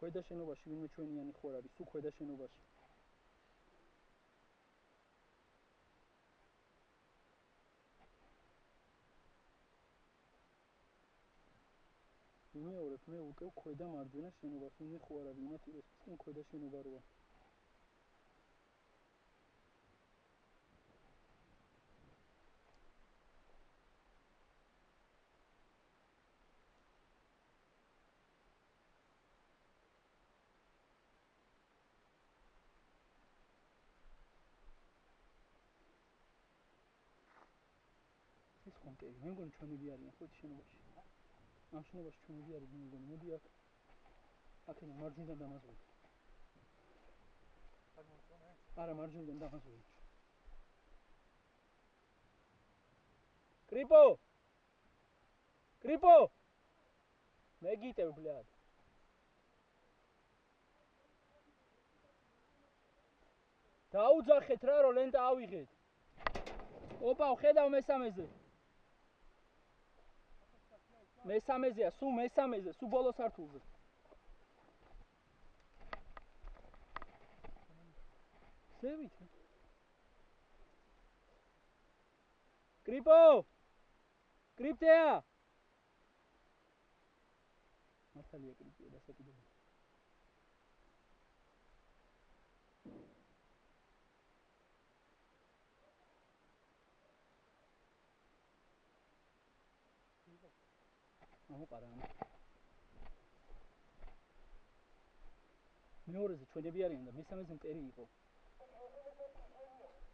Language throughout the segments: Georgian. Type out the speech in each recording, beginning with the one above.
ქვედა შენობაში ვინმე ჩვენიანი ხო არის, სულ ქვედა შენობაში. ვიმეორებ, მე უკვე ქვედა მარჯვენა შენობას ვინმე ხო არის, იმათ ის ქვედა შენობა როა. ეს ხონტები, მე მგონი ჩვენები არიან ხო შენობაში. ამ შენობაში ჩვენები არის, მე მგონი, მოდი აქ. აქედან მარჯვნიდან დამაზღვით. არა, მარჯვნიდან დამაზღვით. კრიპო! კრიპო! მე გიტევ, ბლად. დაუძახეთ რა, რომ ლენტა ავიღეთ. ოპა, ხედავ მესამეზე. მესამეზეა, სულ მესამეზე, სულ ბოლო სართულზე. ზევით. კრიპო! კრიპტეა! მართალია კრიპტეა დასაკიდებელი. ამოყარა ამ. მეორეზე ჩვენები არიან და მესამეზე მტერი იყო.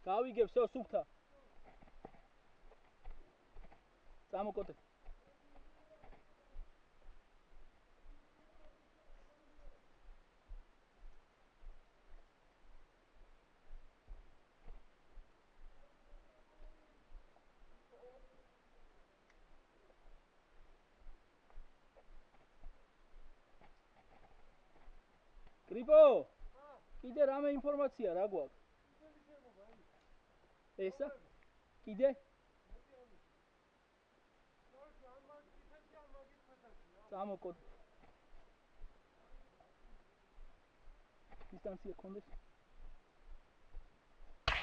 გავიგებ, всё, სუფთა. წამოკოტე. კრიპო! კიდე რამე ინფორმაცია რა გვაქვს? ესა? კიდე? წამოკოტე. დისტანცია კონდეს?